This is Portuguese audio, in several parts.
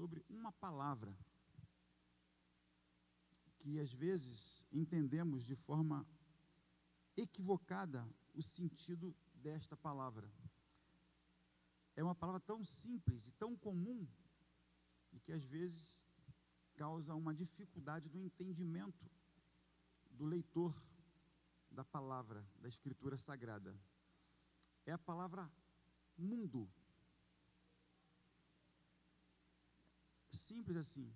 sobre uma palavra que às vezes entendemos de forma equivocada o sentido desta palavra. É uma palavra tão simples e tão comum e que às vezes causa uma dificuldade no entendimento do leitor da palavra, da Escritura Sagrada. É a palavra mundo. Simples assim.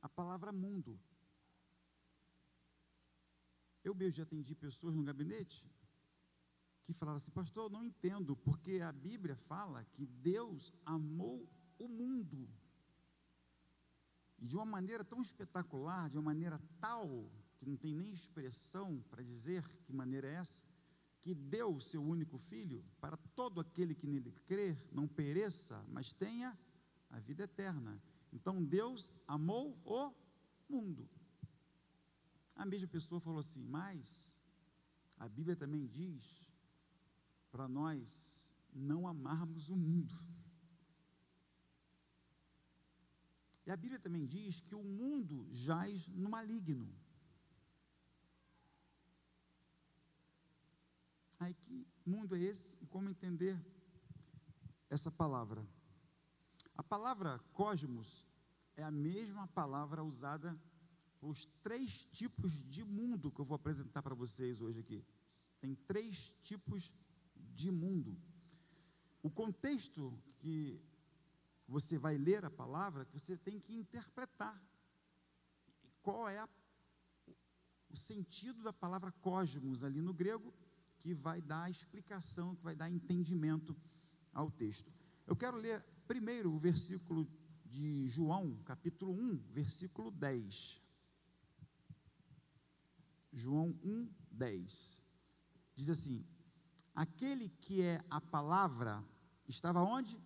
A palavra mundo. Eu mesmo já atendi pessoas no gabinete que falaram assim: pastor, eu não entendo, porque a Bíblia fala que Deus amou o mundo. E de uma maneira tão espetacular, de uma maneira tal, que não tem nem expressão para dizer que maneira é essa, que deu o seu único filho para todo aquele que nele crer, não pereça, mas tenha a vida eterna. Então Deus amou o mundo. A mesma pessoa falou assim: mas a Bíblia também diz para nós não amarmos o mundo. E a Bíblia também diz que o mundo jaz no maligno. Aí, que mundo é esse e como entender essa palavra? A palavra cosmos é a mesma palavra usada para os 3 tipos de mundo que eu vou apresentar para vocês hoje aqui. Tem 3 tipos de mundo. O contexto que você vai ler a palavra, que você tem que interpretar. Qual é o sentido da palavra cosmos ali no grego, que vai dar a explicação, que vai dar entendimento ao texto. Eu quero ler primeiro o versículo de João, capítulo 1, versículo 10. João 1, 10. Diz assim: aquele que é a palavra estava onde?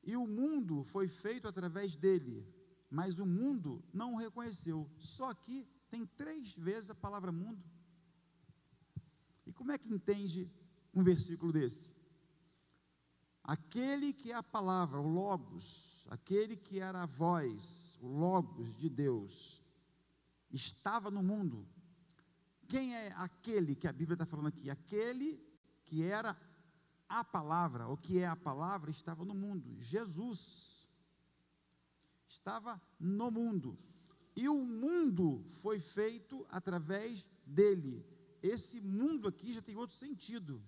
E o mundo foi feito através dele, mas o mundo não o reconheceu. Só aqui tem 3 vezes a palavra mundo. E como é que entende um versículo desse? Aquele que é a palavra, o Logos, aquele que era a voz, o Logos de Deus, estava no mundo. Quem é aquele que a Bíblia está falando aqui? Aquele que era a palavra, ou que é a palavra, estava no mundo. Jesus estava no mundo. E o mundo foi feito através dele. Esse mundo aqui já tem outro sentido.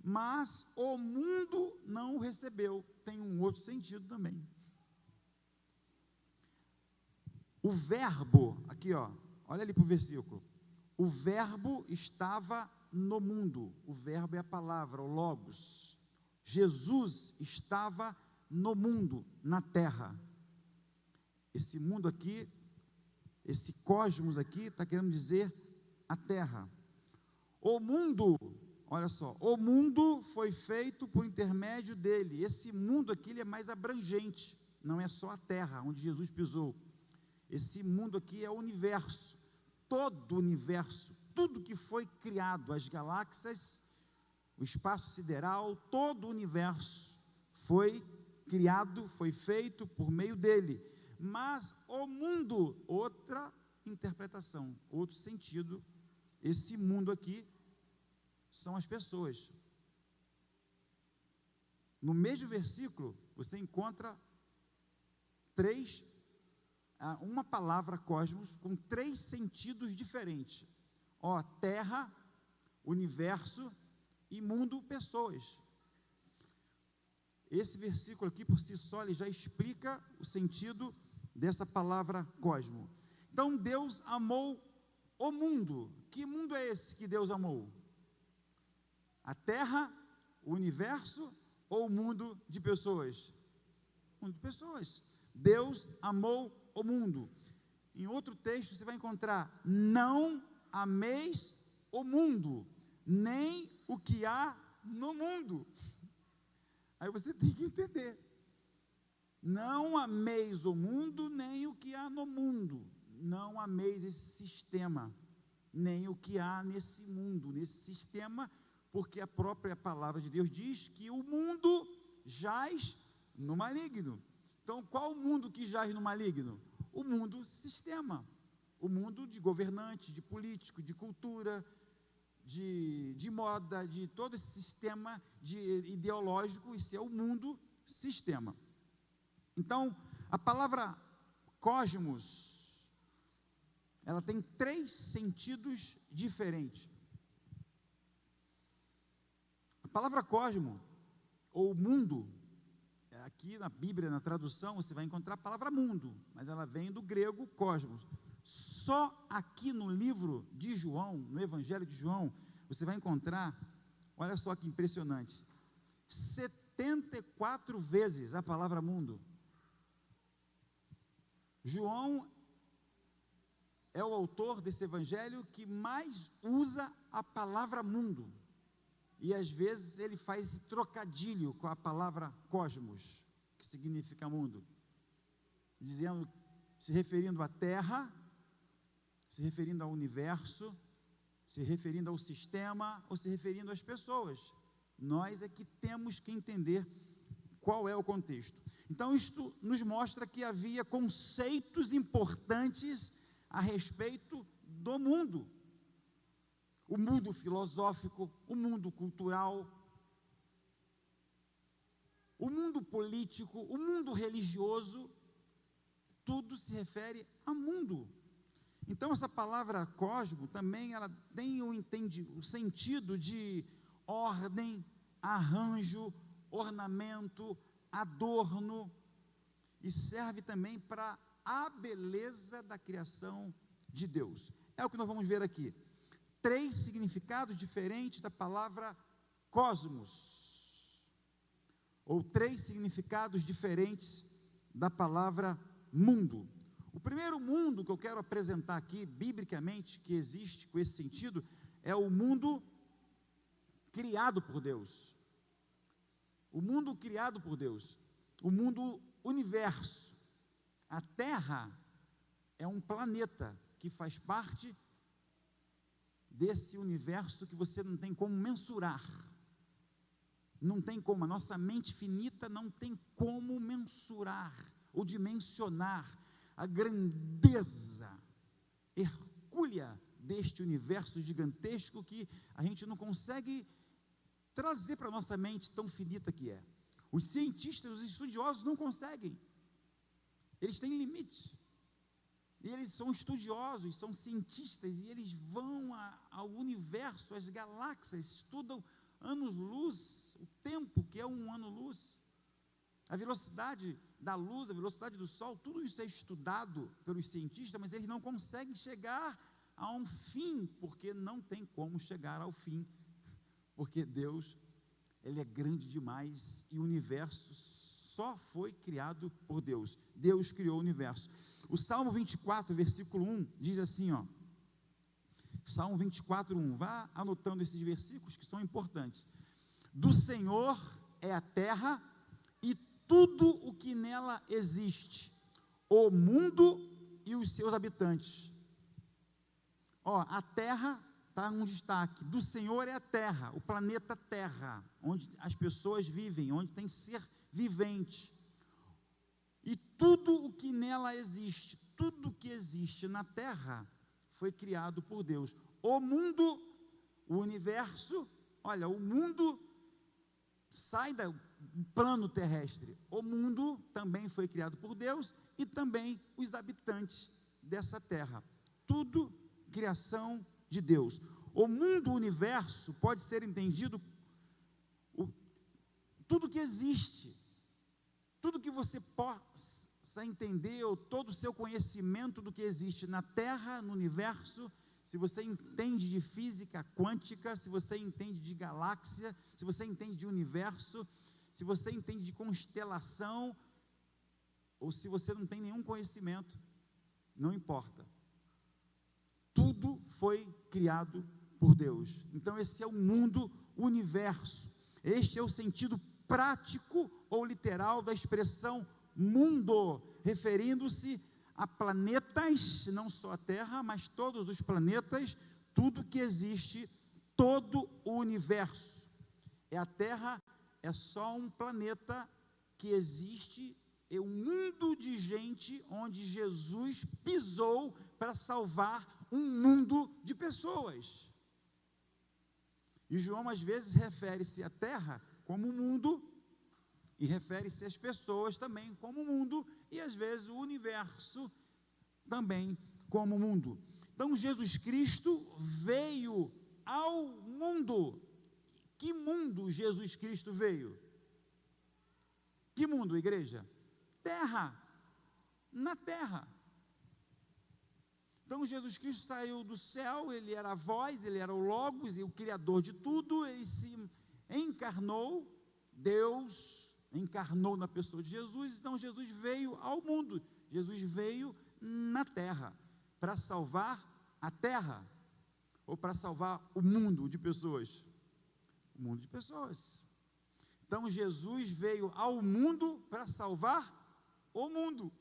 Mas o mundo não o recebeu. Tem um outro sentido também. O verbo, aqui ó, olha ali para o versículo. O verbo estava no mundo. O verbo é a palavra, o Logos. Jesus estava no mundo, na terra. Esse mundo aqui, esse cosmos aqui, está querendo dizer a terra. O mundo, olha só, o mundo foi feito por intermédio dele. Esse mundo aqui ele é mais abrangente, não é só a terra onde Jesus pisou. Esse mundo aqui é o universo, todo o universo, tudo que foi criado, as galáxias, o espaço sideral, todo o universo foi criado, foi feito por meio dele. Mas o mundo, outra interpretação, outro sentido, esse mundo aqui são as pessoas. No mesmo versículo, você encontra uma palavra cosmos com 3 sentidos diferentes. Ó, terra, universo e mundo, pessoas. Esse versículo aqui, por si só, ele já explica o sentido dessa palavra cosmo. Então, Deus amou o mundo. Que mundo é esse que Deus amou? A terra, o universo ou o mundo de pessoas? Mundo de pessoas. Deus amou o mundo. Em outro texto você vai encontrar: não ameis o mundo, nem o que há no mundo. Aí você tem que entender: não ameis o mundo, nem o que há no mundo. Não ameis esse sistema, nem o que há nesse mundo, nesse sistema porque a própria palavra de Deus diz que o mundo jaz no maligno. Então, qual o mundo que jaz no maligno? O mundo sistema, o mundo de governante, de político, de cultura, de moda, de todo esse sistema ideológico. Isso é o mundo sistema. Então, a palavra cosmos, ela tem 3 sentidos diferentes. A palavra cosmo, ou mundo, aqui na Bíblia, na tradução, você vai encontrar a palavra mundo, mas ela vem do grego cosmos. Só aqui no livro de João, no Evangelho de João, você vai encontrar, olha só que impressionante, 74 vezes a palavra mundo. João é o autor desse evangelho que mais usa a palavra mundo, e às vezes ele faz esse trocadilho com a palavra cosmos, que significa mundo, dizendo, se referindo à terra, se referindo ao universo, se referindo ao sistema, ou se referindo às pessoas. Nós é que temos que entender qual é o contexto. Então, isto nos mostra que havia conceitos importantes a respeito do mundo. O mundo filosófico, o mundo cultural, o mundo político, o mundo religioso, tudo se refere a mundo. Então, essa palavra cosmo também ela tem o sentido de ordem, arranjo, ornamento, adorno, e serve também para a beleza da criação de Deus. É o que nós vamos ver aqui. 3 significados diferentes da palavra cosmos, ou 3 significados diferentes da palavra mundo. O primeiro mundo que eu quero apresentar aqui, biblicamente, que existe com esse sentido, é o mundo criado por Deus. O mundo criado por Deus, o mundo universo. A Terra é um planeta que faz parte desse universo que você não tem como mensurar. Não tem como, a nossa mente finita não tem como mensurar ou dimensionar a grandeza hercúlea deste universo gigantesco que a gente não consegue trazer para a nossa mente tão finita que é. Os cientistas, os estudiosos não conseguem. Eles têm limite. E eles são estudiosos, são cientistas, e eles vão ao universo, às galáxias, estudam anos-luz, o tempo que é um ano-luz, a velocidade da luz, a velocidade do sol, tudo isso é estudado pelos cientistas, mas eles não conseguem chegar a um fim, porque não tem como chegar ao fim, porque Deus, Ele é grande demais, e o universo só foi criado por Deus. Deus criou o universo. O Salmo 24, versículo 1, diz assim, ó, Salmo 24, 1, vá anotando esses versículos que são importantes. Do Senhor é a terra e tudo o que nela existe, o mundo e os seus habitantes. Ó, a terra está um destaque, do Senhor é a terra, o planeta Terra, onde as pessoas vivem, onde tem ser vivente, e tudo o que nela existe, tudo que existe na terra, foi criado por Deus. O mundo, o universo, olha, o mundo sai do plano terrestre, o mundo também foi criado por Deus, e também os habitantes dessa terra, tudo criação de Deus. O mundo, o universo, pode ser entendido, tudo que existe, tudo que você possa entender, ou todo o seu conhecimento do que existe na Terra, no universo, se você entende de física quântica, se você entende de galáxia, se você entende de universo, se você entende de constelação, ou se você não tem nenhum conhecimento, não importa. Tudo foi criado por Deus. Então esse é o mundo, o universo. Este é o sentido prático ou literal da expressão mundo, referindo-se a planetas, não só a Terra, mas todos os planetas, tudo que existe, todo o universo. A Terra é só um planeta que existe, é um mundo de gente onde Jesus pisou para salvar um mundo de pessoas. E João às vezes refere-se à Terra como mundo, e refere-se às pessoas também como mundo, e às vezes o universo também como mundo. Então Jesus Cristo veio ao mundo. Que mundo Jesus Cristo veio? Que mundo, igreja? Terra. Na terra. Então Jesus Cristo saiu do céu, ele era a voz, ele era o Logos, e o Criador de tudo, ele se encarnou, Deus encarnou na pessoa de Jesus, então Jesus veio ao mundo, Jesus veio na terra, para salvar a terra, ou para salvar o mundo de pessoas? O mundo de pessoas. Então Jesus veio ao mundo para salvar o mundo.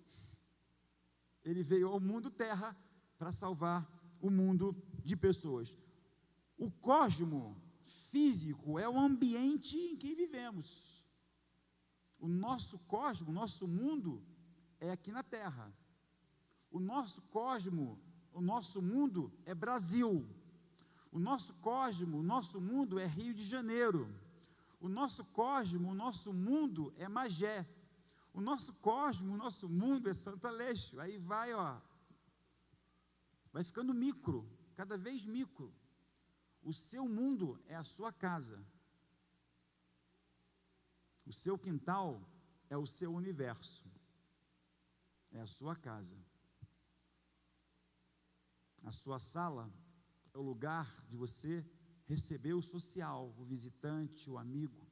Ele veio ao mundo terra para salvar o mundo de pessoas. O cosmo físico é o ambiente em que vivemos. O nosso cosmo, o nosso mundo é aqui na terra. O nosso cosmo, o nosso mundo é Brasil. O nosso cosmo, o nosso mundo é Rio de Janeiro. O nosso cosmo, o nosso mundo é Magé. O nosso cosmo, o nosso mundo é Santo Aleixo. Aí vai, vai ficando micro, cada vez micro. O seu mundo é a sua casa. O seu quintal é o seu universo. É a sua casa. A sua sala é o lugar de você receber o social, o visitante, o amigo.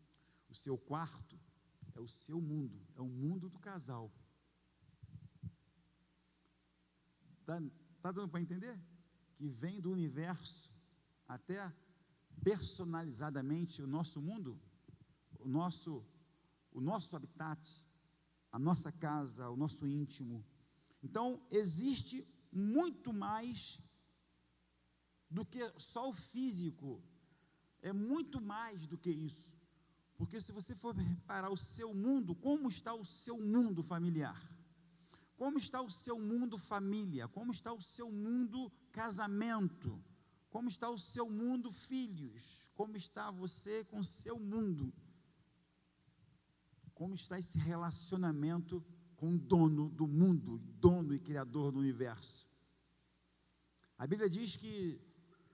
O seu quarto é o seu mundo, é o mundo do casal. Está dando para entender? Que vem do universo até personalizadamente o nosso mundo, o nosso habitat, a nossa casa, o nosso íntimo. Então, existe muito mais do que só o físico, é muito mais do que isso, porque se você for reparar o seu mundo, como está o seu mundo familiar? Como está o seu mundo família? Como está o seu mundo casamento? Como está o seu mundo filhos? Como está você com o seu mundo? Como está esse relacionamento com o dono do mundo, dono e criador do universo? A Bíblia diz que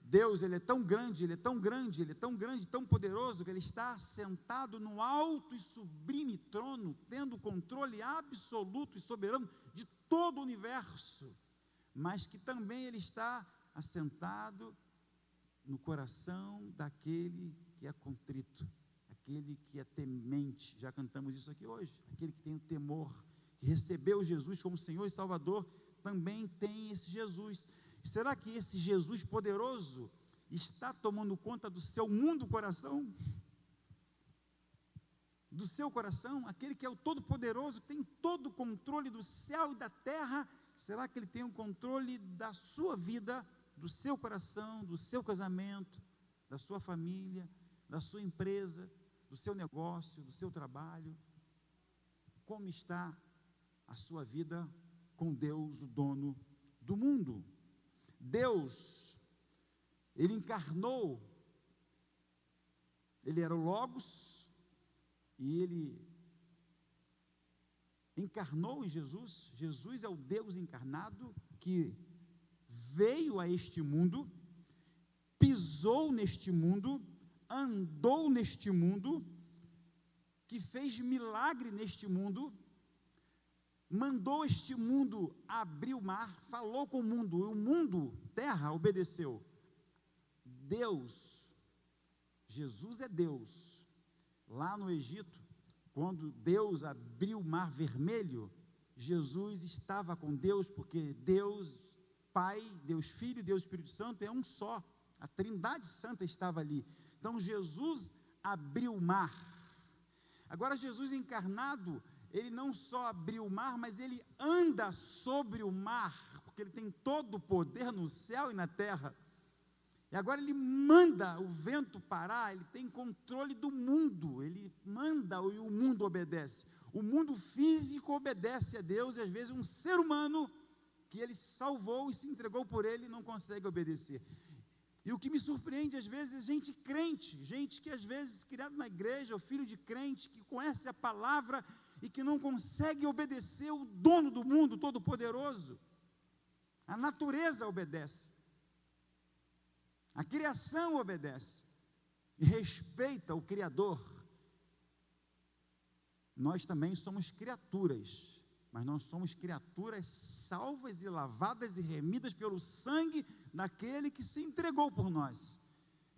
Deus, ele é tão grande, ele é tão grande, ele é tão grande, tão poderoso, que ele está sentado no alto e sublime trono, tendo controle absoluto e soberano de todo o universo, mas que também ele está assentado no coração daquele que é contrito, aquele que é temente. Já cantamos isso aqui hoje. Aquele que tem o temor, que recebeu Jesus como Senhor e Salvador, também tem esse Jesus. Será que esse Jesus poderoso está tomando conta do seu mundo coração? Do seu coração? Aquele que é o Todo-Poderoso, que tem todo o controle do céu e da terra, será que ele tem o controle da sua vida, do seu coração, do seu casamento, da sua família, da sua empresa, do seu negócio, do seu trabalho? Como está a sua vida com Deus, o dono do mundo? Deus, ele encarnou, ele era o Logos, e ele encarnou em Jesus. Jesus é o Deus encarnado, que veio a este mundo, pisou neste mundo, andou neste mundo, que fez milagre neste mundo, mandou este mundo abrir o mar, falou com o mundo, terra, obedeceu. Deus, Jesus é Deus. Lá no Egito, quando Deus abriu o mar vermelho, Jesus estava com Deus, porque Deus Pai, Deus Filho e Deus Espírito Santo é um só, a Trindade Santa estava ali. Então Jesus abriu o mar. Agora Jesus encarnado, ele não só abriu o mar, mas ele anda sobre o mar, porque ele tem todo o poder no céu e na terra. E agora ele manda o vento parar, ele tem controle do mundo, ele manda e o mundo obedece. O mundo físico obedece a Deus, e às vezes um ser humano que ele salvou e se entregou por ele não consegue obedecer. E o que me surpreende às vezes é gente crente, gente que às vezes criado na igreja, ou filho de crente, que conhece a palavra e que não consegue obedecer o dono do mundo, todo-poderoso. A natureza obedece, a criação obedece e respeita o Criador. Nós também somos criaturas, mas nós somos criaturas salvas e lavadas e remidas pelo sangue daquele que se entregou por nós.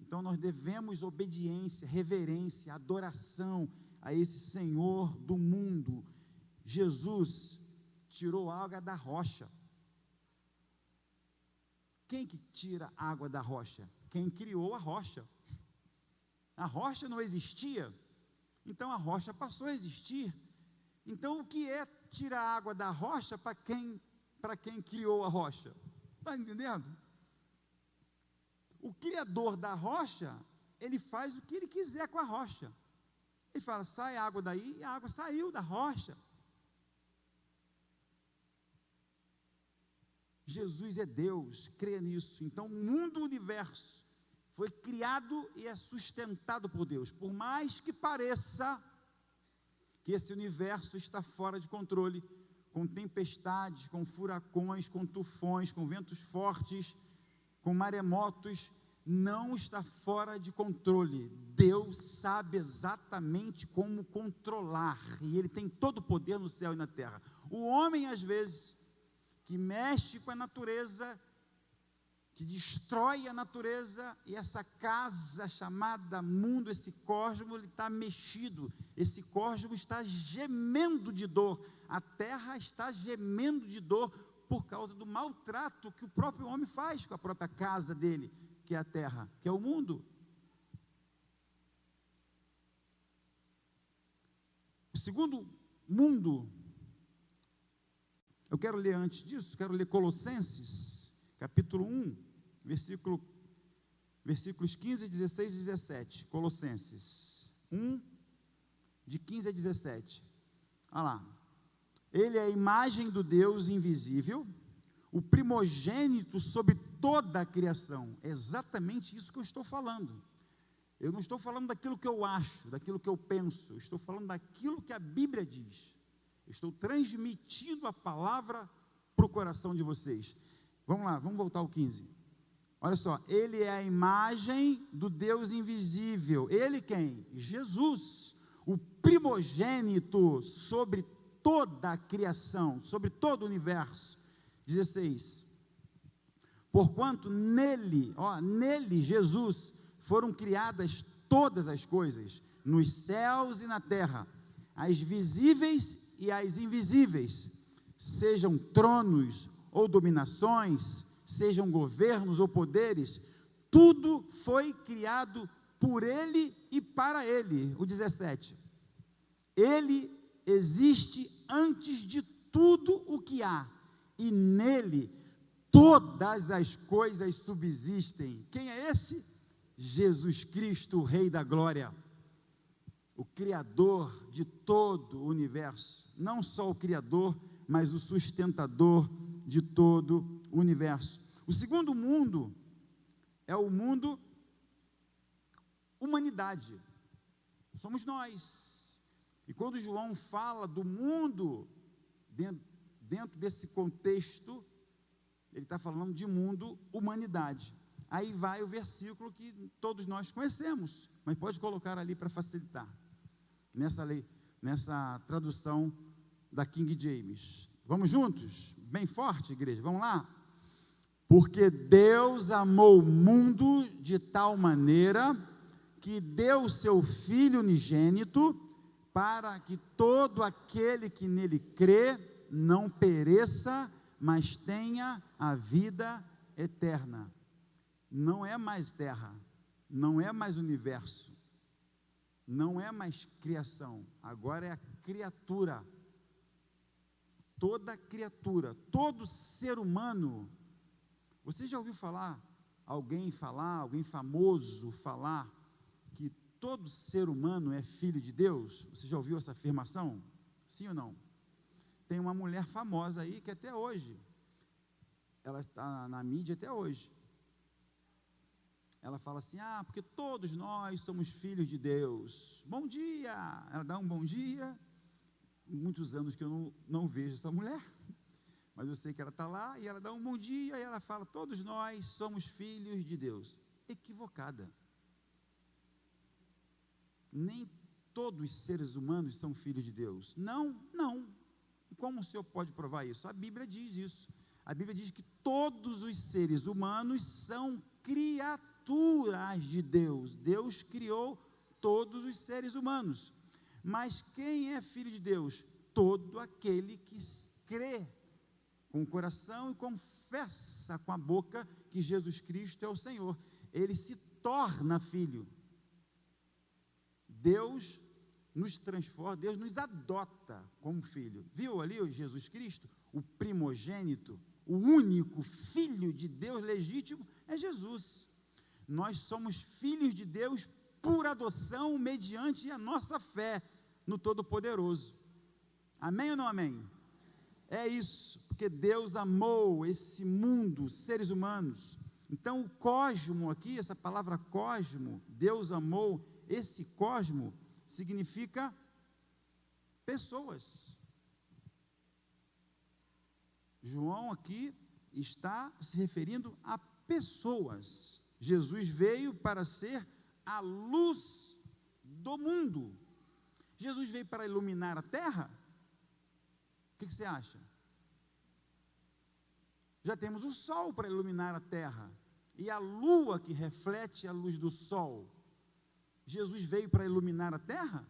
Então nós devemos obediência, reverência, adoração a esse Senhor do mundo. Jesus tirou água da rocha. Quem que tira água da rocha? Quem criou a rocha. A rocha não existia, então a rocha passou a existir. Então o que é tirar água da rocha para quem criou a rocha? Está entendendo? O criador da rocha, ele faz o que ele quiser com a rocha. Ele fala, sai água daí, e a água saiu da rocha. Jesus é Deus, crê nisso. Então o mundo, o universo, foi criado e é sustentado por Deus. Por mais que pareça que esse universo está fora de controle, com tempestades, com furacões, com tufões, com ventos fortes, com maremotos, não está fora de controle. Deus sabe exatamente como controlar, e Ele tem todo o poder no céu e na terra. O homem, às vezes, que mexe com a natureza, que destrói a natureza, e essa casa chamada mundo, esse cosmo, ele está mexido, esse cosmo está gemendo de dor, a terra está gemendo de dor, por causa do maltrato que o próprio homem faz com a própria casa dele, que é a terra, que é o mundo. O segundo mundo, eu quero ler antes disso, quero ler Colossenses, capítulo 1, versículos 15, 16 e 17, Colossenses 1, de 15 a 17, olha lá, ele é a imagem do Deus invisível, o primogênito sobre toda a criação, é exatamente isso que eu estou falando. Eu não estou falando daquilo que eu acho, daquilo que eu penso, eu estou falando daquilo que a Bíblia diz. Eu estou transmitindo a palavra para o coração de vocês. Vamos lá, vamos voltar ao 15. Olha só, ele é a imagem do Deus invisível. Ele quem? Jesus, o primogênito sobre toda a criação, sobre todo o universo. 16. Porquanto nele, Jesus, foram criadas todas as coisas, nos céus e na terra, as visíveis e as invisíveis, sejam tronos ou dominações, sejam governos ou poderes, tudo foi criado por ele e para ele. O 17, ele existe antes de tudo o que há, e nele todas as coisas subsistem. Quem é esse? Jesus Cristo, o Rei da Glória, o Criador de todo o universo, não só o Criador, mas o sustentador de todo o universo. O segundo mundo é o mundo humanidade, somos nós. E quando João fala do mundo, dentro desse contexto, ele está falando de mundo, humanidade. Aí vai o versículo que todos nós conhecemos, mas pode colocar ali para facilitar, nessa tradução da King James. Vamos juntos? Bem forte, igreja, vamos lá? Porque Deus amou o mundo de tal maneira que deu o seu Filho unigênito, para que todo aquele que nele crê não pereça, mas tenha a vida eterna. Não é mais terra, não é mais universo, não é mais criação, agora é a criatura. Toda criatura, todo ser humano. Você já ouviu falar alguém famoso falar que todo ser humano é filho de Deus? Você já ouviu essa afirmação? Sim ou não? Tem uma mulher famosa aí que até hoje, ela está na mídia até hoje, ela fala assim, porque todos nós somos filhos de Deus, bom dia, ela dá um bom dia, muitos anos que eu não vejo essa mulher, mas eu sei que ela está lá, e ela dá um bom dia, e ela fala, todos nós somos filhos de Deus. Equivocada. Nem todos os seres humanos são filhos de Deus. Não. E como o senhor pode provar isso? A Bíblia diz isso. A Bíblia diz que todos os seres humanos são criaturas de Deus. Deus criou todos os seres humanos. Mas quem é filho de Deus? Todo aquele que crê com o coração e confessa com a boca que Jesus Cristo é o Senhor. Ele se torna filho. Deus nos transforma, Deus nos adota como filho. Viu ali o Jesus Cristo? O primogênito, o único filho de Deus legítimo é Jesus. Nós somos filhos de Deus por adoção mediante a nossa fé no Todo-Poderoso. Amém ou não amém? É isso, porque Deus amou esse mundo, seres humanos. Então o cosmo aqui, essa palavra cosmo, Deus amou esse cosmo, significa pessoas. João aqui está se referindo a pessoas. Jesus veio para ser a luz do mundo. Jesus veio para iluminar a terra? O que você acha? Já temos o sol para iluminar a terra, e a lua que reflete a luz do sol. Jesus veio para iluminar a terra?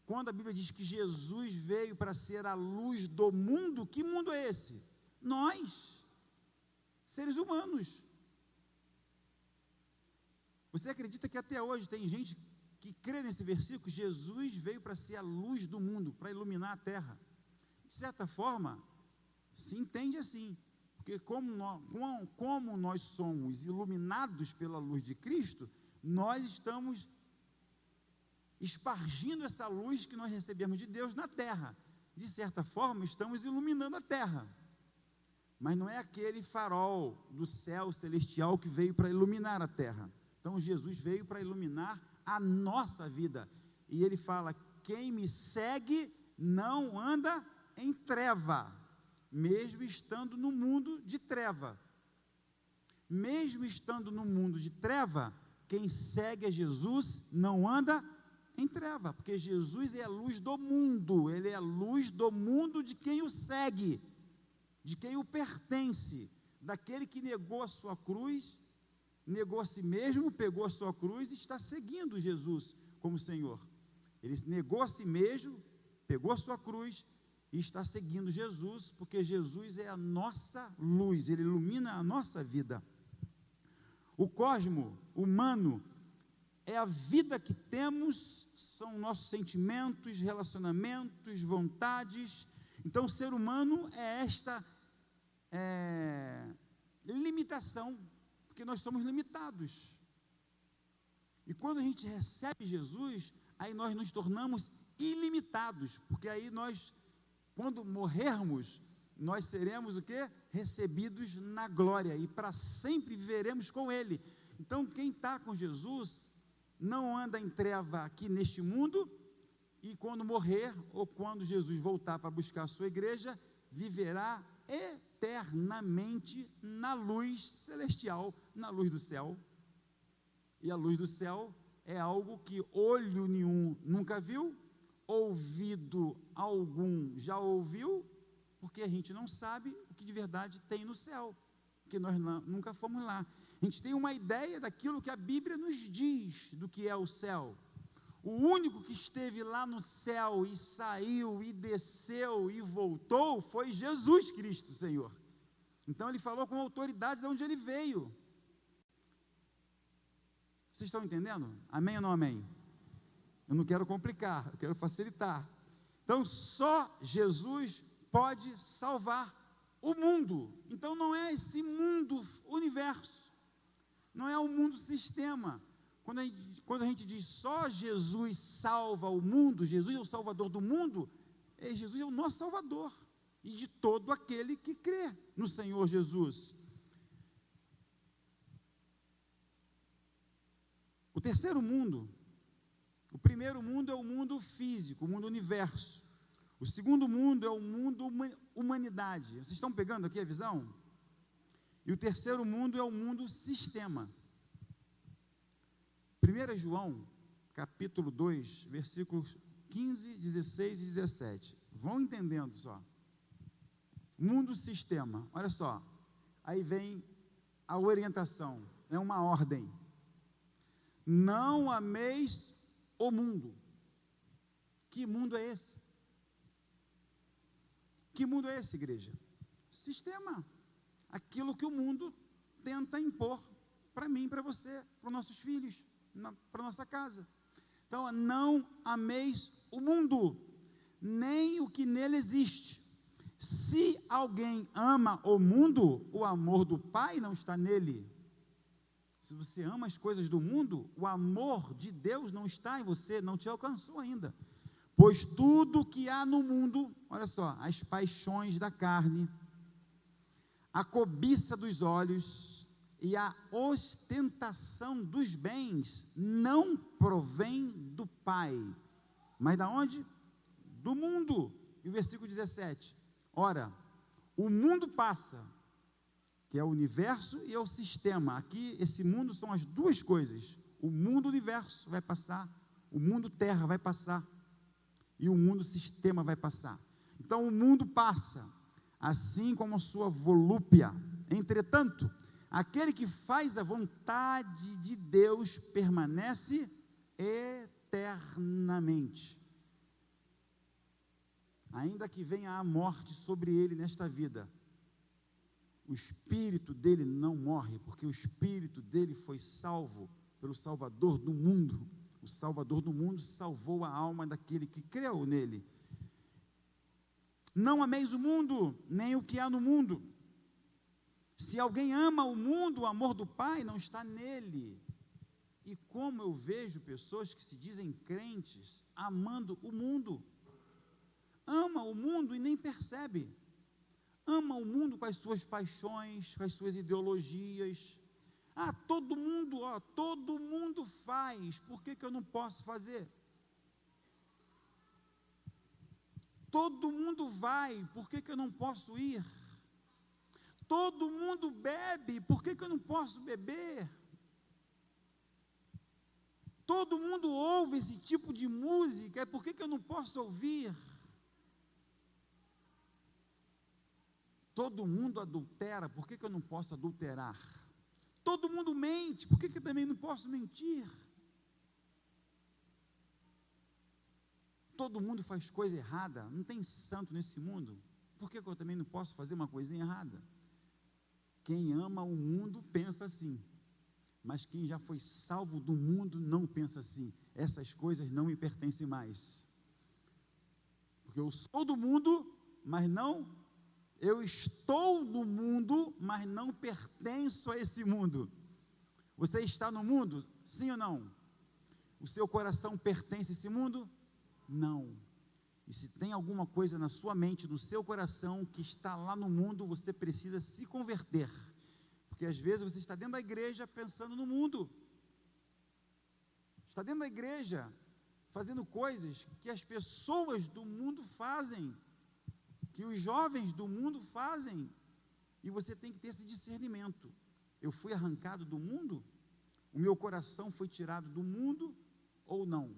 Quando a Bíblia diz que Jesus veio para ser a luz do mundo, que mundo é esse? Nós, seres humanos. Você acredita que até hoje tem gente que crê nesse versículo? Jesus veio para ser a luz do mundo, para iluminar a terra. De certa forma, se entende assim, porque como nós somos iluminados pela luz de Cristo, nós estamos espargindo essa luz que nós recebemos de Deus na terra. De certa forma, estamos iluminando a terra, mas não é aquele farol do céu celestial que veio para iluminar a terra. Então Jesus veio para iluminar a nossa vida, e ele fala, quem me segue não anda em treva, mesmo estando no mundo de treva. Mesmo estando no mundo de treva, quem segue a Jesus não anda em treva, porque Jesus é a luz do mundo, ele é a luz do mundo de quem o segue, de quem o pertence, daquele que negou a sua cruz, negou a si mesmo, pegou a sua cruz e está seguindo Jesus como Senhor. Ele negou a si mesmo, pegou a sua cruz e está seguindo Jesus, porque Jesus é a nossa luz, ele ilumina a nossa vida. O cosmo humano é a vida que temos, são nossos sentimentos, relacionamentos, vontades. Então o ser humano é esta limitação, porque nós somos limitados. E quando a gente recebe Jesus, aí nós nos tornamos ilimitados, porque aí nós, quando morrermos, nós seremos o quê? Recebidos na glória, e para sempre viveremos com Ele. Então quem está com Jesus, não anda em treva aqui neste mundo, e quando morrer, ou quando Jesus voltar para buscar a sua igreja, viverá eternamente na luz celestial, na luz do céu. E a luz do céu é algo que olho nenhum nunca viu, ouvido algum já ouviu, porque a gente não sabe o que de verdade tem no céu, porque nós nunca fomos lá. A gente tem uma ideia daquilo que a Bíblia nos diz do que é o céu. O único que esteve lá no céu e saiu e desceu e voltou foi Jesus Cristo, Senhor. Então ele falou com autoridade de onde ele veio. Vocês estão entendendo? Amém ou não amém? Eu não quero complicar, eu quero facilitar. Então só Jesus pode salvar o mundo. Então não é esse mundo, universo. não é o mundo sistema. Quando a gente diz só Jesus salva o mundo, Jesus é o Salvador do mundo, Jesus é o nosso Salvador, e de todo aquele que crê no Senhor Jesus. O terceiro mundo, o primeiro mundo é o mundo físico, o mundo universo. O segundo mundo é o mundo humanidade. Vocês estão pegando aqui a visão? E o terceiro mundo é o mundo sistema. 1 João, capítulo 2, versículos 15, 16 e 17. Vão entendendo só. Mundo sistema, olha só. Aí vem a orientação, é uma ordem. Não ameis o mundo. Que mundo é esse? Que mundo é esse, igreja? Sistema. Aquilo que o mundo tenta impor para mim, para você, para os nossos filhos, para a nossa casa. Então, não ameis o mundo, nem o que nele existe. Se alguém ama o mundo, o amor do Pai não está nele. Se você ama as coisas do mundo, o amor de Deus não está em você, não te alcançou ainda. Pois tudo que há no mundo, olha só, as paixões da carne, a cobiça dos olhos e a ostentação dos bens não provém do Pai, mas da onde? Do mundo. E o versículo 17, ora, o mundo passa, que é o universo e é o sistema. Aqui, esse mundo são as duas coisas. O mundo universo vai passar, o mundo terra vai passar, e o mundo sistema vai passar. Então, o mundo passa, assim como a sua volúpia. Entretanto, aquele que faz a vontade de Deus permanece eternamente. Ainda que venha a morte sobre ele nesta vida, o espírito dele não morre, porque o espírito dele foi salvo pelo Salvador do mundo. O Salvador do mundo salvou a alma daquele que creu nele. Não ameis o mundo, nem o que há no mundo. Se alguém ama o mundo, o amor do Pai não está nele. E como eu vejo pessoas que se dizem crentes, amando o mundo. Ama o mundo e nem percebe. Ama o mundo com as suas paixões, com as suas ideologias. Todo mundo faz, por que eu não posso fazer? Todo mundo vai, por que eu não posso ir? Todo mundo bebe, por que eu não posso beber? Todo mundo ouve esse tipo de música, por que eu não posso ouvir? Todo mundo adultera, por que eu não posso adulterar? Todo mundo mente, por que eu também não posso mentir? Todo mundo faz coisa errada, não tem santo nesse mundo, por que eu também não posso fazer uma coisinha errada? Quem ama o mundo pensa assim, mas quem já foi salvo do mundo não pensa assim. Essas coisas não me pertencem mais, porque eu sou do mundo, mas não. Eu estou no mundo, mas não pertenço a esse mundo. Você está no mundo? Sim ou não? O seu coração pertence a esse mundo? Não. E se tem alguma coisa na sua mente, no seu coração, que está lá no mundo, você precisa se converter. Porque às vezes você está dentro da igreja pensando no mundo. Está dentro da igreja fazendo coisas que as pessoas do mundo fazem, que os jovens do mundo fazem, e você tem que ter esse discernimento. Eu fui arrancado do mundo? O meu coração foi tirado do mundo ou não?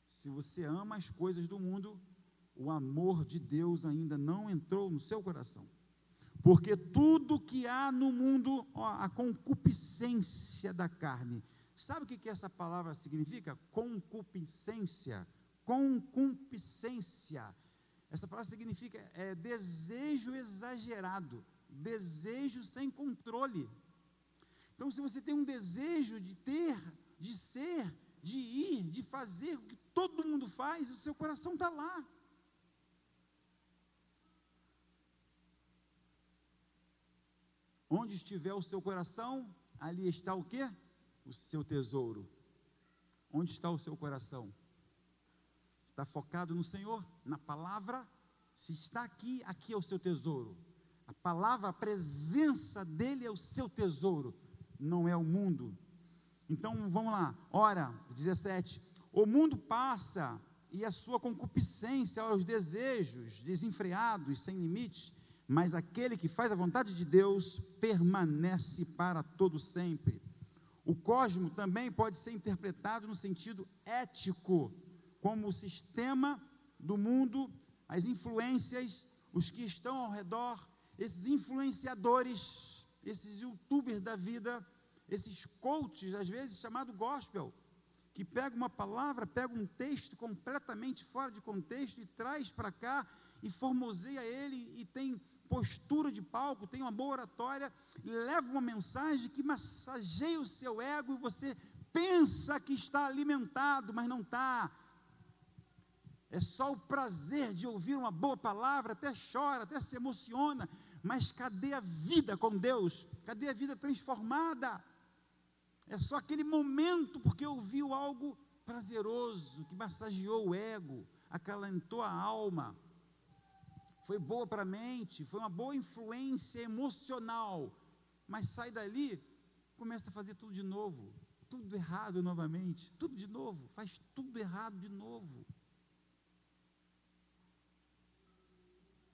Se você ama as coisas do mundo, o amor de Deus ainda não entrou no seu coração, porque tudo que há no mundo, a concupiscência da carne. Sabe o que essa palavra significa? Concupiscência. Concupiscência. Essa palavra significa desejo exagerado, desejo sem controle. Então, se você tem um desejo de ter, de ser, de ir, de fazer o que todo mundo faz, o seu coração está lá. Onde estiver o seu coração, ali está o quê? O seu tesouro. Onde está o seu coração? Está focado no Senhor, na palavra? Se está aqui, aqui é o seu tesouro. A palavra, a presença dele é o seu tesouro, não é o mundo. Então vamos lá, ora, 17, o mundo passa e a sua concupiscência aos desejos desenfreados, sem limites, mas aquele que faz a vontade de Deus permanece para todo sempre. O cosmo também pode ser interpretado no sentido ético, como o sistema do mundo, as influências, os que estão ao redor, esses influenciadores, esses youtubers da vida, esses coaches, às vezes chamado gospel, que pega uma palavra, pega um texto completamente fora de contexto e traz para cá e formoseia ele e tem postura de palco, tem uma boa oratória, leva uma mensagem que massageia o seu ego e você pensa que está alimentado, mas não está. É só o prazer de ouvir uma boa palavra, até chora, até se emociona, mas cadê a vida com Deus? Cadê a vida transformada? É só aquele momento, porque ouviu algo prazeroso, que massageou o ego, acalentou a alma, foi boa para a mente, foi uma boa influência emocional, mas sai dali, começa a fazer tudo de novo, tudo errado novamente, tudo de novo, faz tudo errado de novo.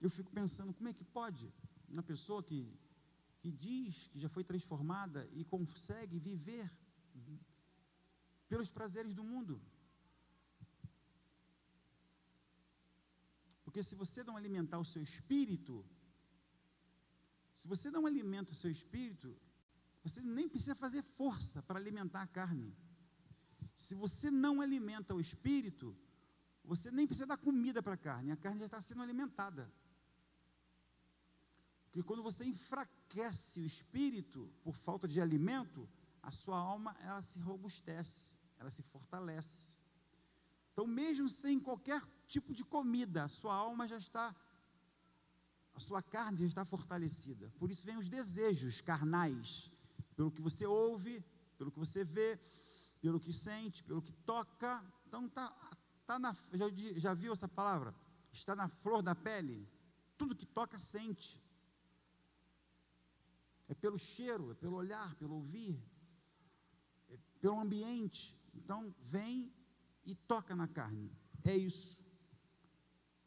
Eu fico pensando, como é que pode uma pessoa que diz que já foi transformada e consegue viver pelos prazeres do mundo? Porque se você não alimentar o seu espírito, se você não alimenta o seu espírito, você nem precisa fazer força para alimentar a carne. Se você não alimenta o espírito, você nem precisa dar comida para a carne já está sendo alimentada. Porque quando você enfraquece o espírito por falta de alimento, a sua alma, ela se robustece, ela se fortalece. Então, mesmo sem qualquer tipo de comida, a sua alma já está, a sua carne já está fortalecida. Por isso vem os desejos carnais, pelo que você ouve, pelo que você vê, pelo que sente, pelo que toca. Então, já viu essa palavra? Está na flor da pele. Tudo que toca, sente. É pelo cheiro, é pelo olhar, pelo ouvir, é pelo ambiente. Então, vem e toca na carne. É isso.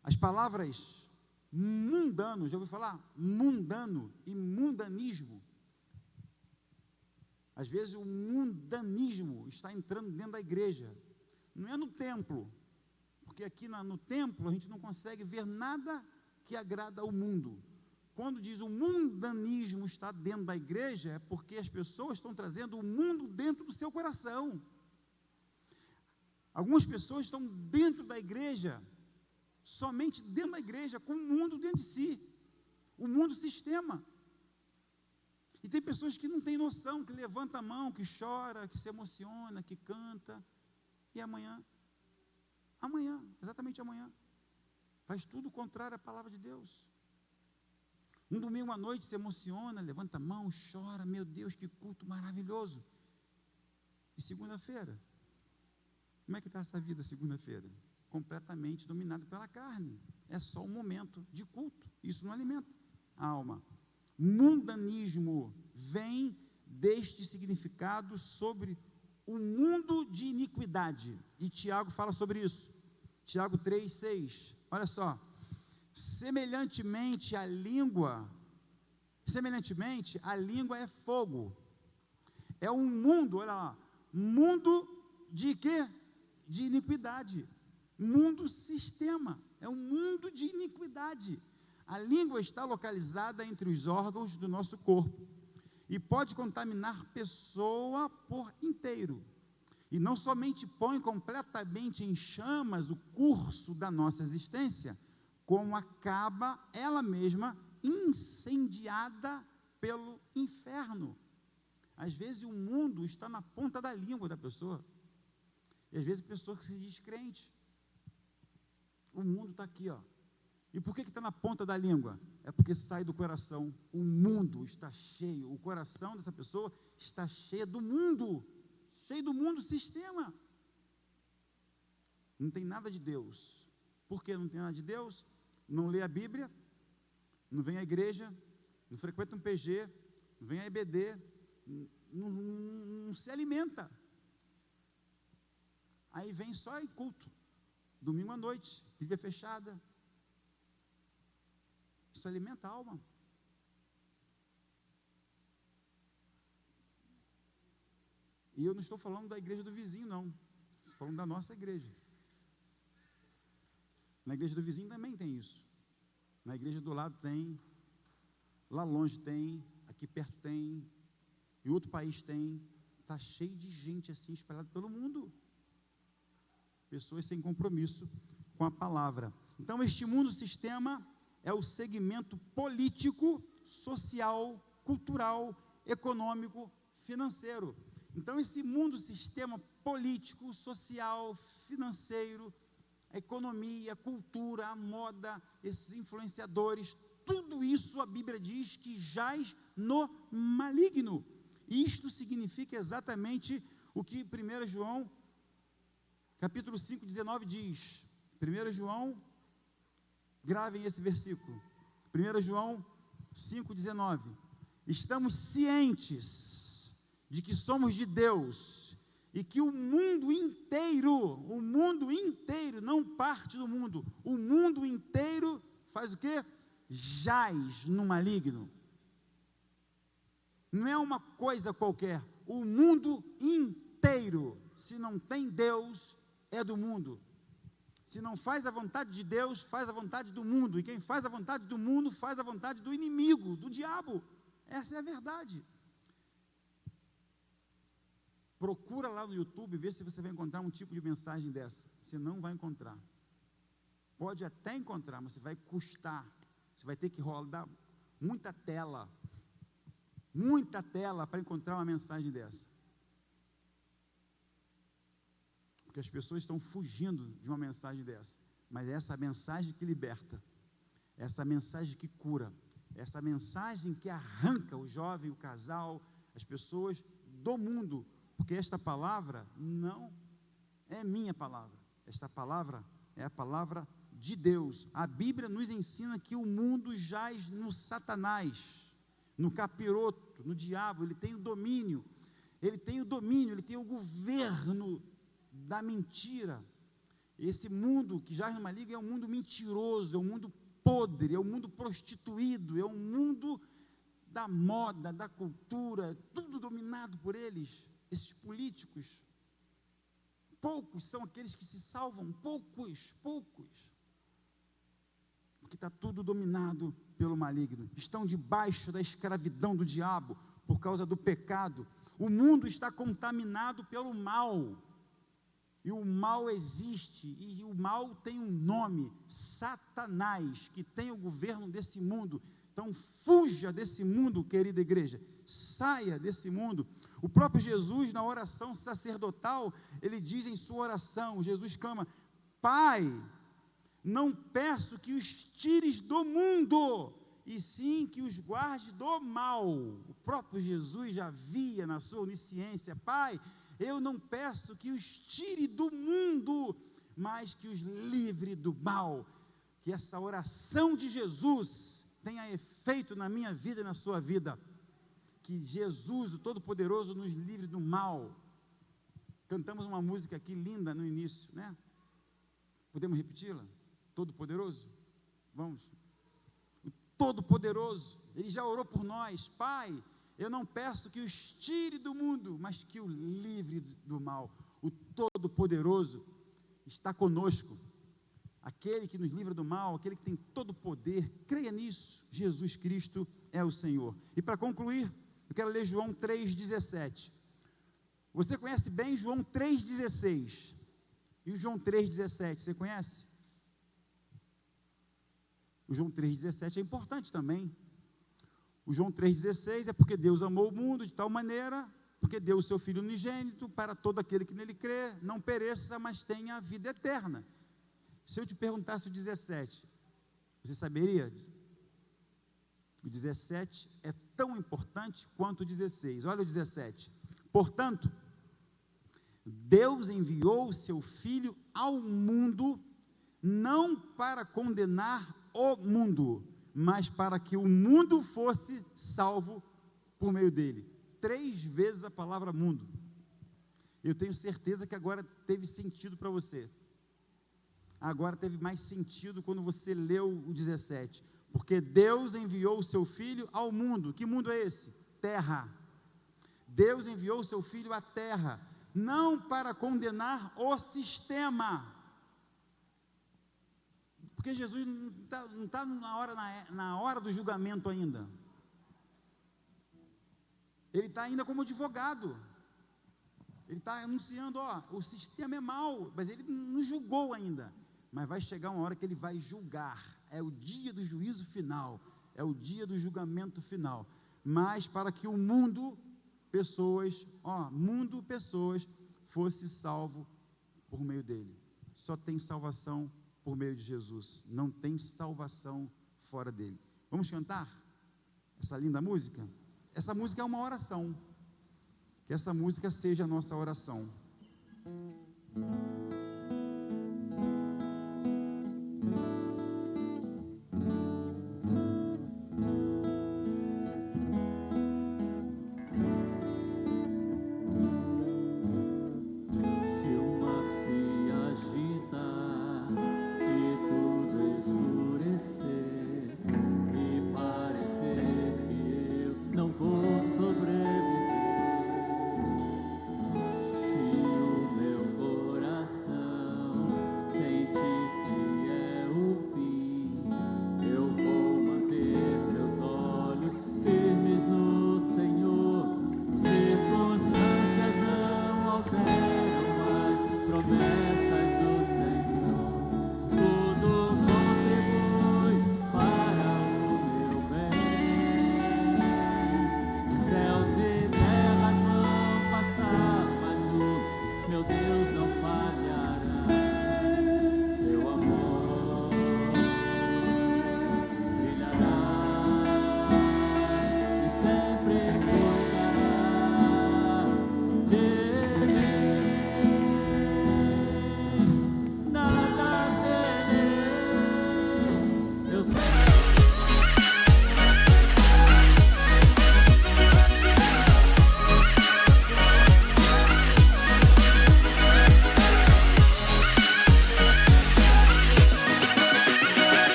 As palavras mundano, já ouviu falar? Mundano e mundanismo. Às vezes o mundanismo está entrando dentro da igreja. Não é no templo, porque aqui no templo a gente não consegue ver nada que agrada ao mundo. Quando diz o mundanismo está dentro da igreja, é porque as pessoas estão trazendo o mundo dentro do seu coração. Algumas pessoas estão dentro da igreja, somente dentro da igreja, com o mundo dentro de si, o mundo sistema. E tem pessoas que não têm noção, que levanta a mão, que chora, que se emociona, que canta, e amanhã, exatamente amanhã, faz tudo contrário à palavra de Deus. Um domingo à noite se emociona, levanta a mão, chora, meu Deus, que culto maravilhoso. E segunda-feira, como é que está essa vida segunda-feira? Completamente dominada pela carne. É só um momento de culto. Isso não alimenta a alma. Mundanismo vem deste significado sobre o mundo de iniquidade. E Tiago fala sobre isso. Tiago 3,6. Olha só. Semelhantemente, a língua é fogo. É um mundo, olha lá, mundo de quê? De iniquidade. Mundo sistema, é um mundo de iniquidade. A língua está localizada entre os órgãos do nosso corpo e pode contaminar pessoa por inteiro. E não somente põe completamente em chamas o curso da nossa existência, como acaba ela mesma incendiada pelo inferno. Às vezes o mundo está na ponta da língua da pessoa. E às vezes a pessoa que se diz crente, o mundo está aqui, ó, E por que está na ponta da língua? É porque sai do coração. O mundo está cheio, o coração dessa pessoa está cheio do mundo sistema. Não tem nada de Deus. Por que não tem nada de Deus? Não lê a Bíblia, não vem à igreja, não frequenta um PG, não vem à EBD, não se alimenta. Aí vem só em culto, domingo à noite, Bíblia fechada. Isso alimenta a alma. E eu não estou falando da igreja do vizinho, não. Estou falando da nossa igreja. Na igreja do vizinho também tem isso. Na igreja do lado tem, lá longe tem, aqui perto tem, em outro país tem. Está cheio de gente assim espalhada pelo mundo. Pessoas sem compromisso com a palavra. Então, este mundo sistema é o segmento político, social, cultural, econômico, financeiro. Então, esse mundo sistema político, social, financeiro, a economia, a cultura, a moda, esses influenciadores, tudo isso a Bíblia diz que jaz no maligno. Isto significa exatamente o que 1 João, capítulo 5, 19 diz. 1 João, gravem esse versículo. 1 João 5, 19. Estamos cientes de que somos de Deus e que o mundo inteiro, não parte do mundo, o mundo inteiro faz o quê? Jaz no maligno. Não é uma coisa qualquer, o mundo inteiro, se não tem Deus, é do mundo. Se não faz a vontade de Deus, faz a vontade do mundo, e quem faz a vontade do mundo, faz a vontade do inimigo, do diabo. Essa é a verdade. Procura lá no YouTube, vê se você vai encontrar um tipo de mensagem dessa. Você não vai encontrar. Pode até encontrar, mas você vai custar. Você vai ter que rodar muita tela para encontrar uma mensagem dessa. Porque as pessoas estão fugindo de uma mensagem dessa. Mas é essa mensagem que liberta, essa mensagem que cura, essa mensagem que arranca o jovem, o casal, as pessoas do mundo. Porque esta palavra não é minha palavra, esta palavra é a palavra de Deus. A Bíblia nos ensina que o mundo jaz no Satanás, no capiroto, no diabo. Ele tem o domínio, ele tem o governo da mentira. Esse mundo que jaz no maligno é um mundo mentiroso, é um mundo podre, é um mundo prostituído, é um mundo da moda, da cultura, tudo dominado por eles. Esses políticos, poucos são aqueles que se salvam, poucos, porque está tudo dominado pelo maligno, estão debaixo da escravidão do diabo, por causa do pecado. O mundo está contaminado pelo mal, e o mal existe, e o mal tem um nome, Satanás, que tem o governo desse mundo. Então fuja desse mundo, querida igreja, saia desse mundo. O próprio Jesus, na oração sacerdotal, ele diz em sua oração, Jesus clama: Pai, não peço que os tires do mundo, e sim que os guarde do mal. O próprio Jesus já via na sua onisciência: Pai, eu não peço que os tire do mundo, mas que os livre do mal. Que essa oração de Jesus tenha efeito na minha vida e na sua vida. Que Jesus, o Todo-Poderoso, nos livre do mal. Cantamos uma música aqui linda no início, né? Podemos repeti-la? Todo-Poderoso? Vamos. O Todo-Poderoso, Ele já orou por nós. Pai, eu não peço que os tire do mundo, mas que o livre do mal. O Todo-Poderoso está conosco. Aquele que nos livra do mal, aquele que tem todo o poder, creia nisso. Jesus Cristo é o Senhor. E para concluir, eu quero ler João 3,17. Você conhece bem João 3,16. E o João 3,17, você conhece? O João 3,17 é importante também. O João 3,16 é porque Deus amou o mundo de tal maneira, porque deu o seu Filho unigênito para todo aquele que nele crê, não pereça, mas tenha a vida eterna. Se eu te perguntasse o 17, Você saberia? O 17 é tão importante quanto o 16. Olha o 17. Portanto, Deus enviou o seu Filho ao mundo, não para condenar o mundo, mas para que o mundo fosse salvo por meio dele. 3 vezes a palavra mundo. Eu tenho certeza que agora teve sentido para você. Agora teve mais sentido quando você leu o 17. Porque Deus enviou o seu Filho ao mundo. Que mundo é esse? Terra. Deus enviou o seu Filho à terra, não para condenar o sistema. Porque Jesus não está na hora do julgamento ainda. Ele está ainda como advogado. Ele está anunciando, o sistema é mau, mas ele não julgou ainda. Mas vai chegar uma hora que ele vai julgar. É o dia do juízo final. É o dia do julgamento final. Mas para que o mundo, pessoas, fosse salvo por meio dele. Só tem salvação por meio de Jesus. Não tem salvação fora dele. Vamos cantar essa linda música? Essa música é uma oração. Que essa música seja a nossa oração.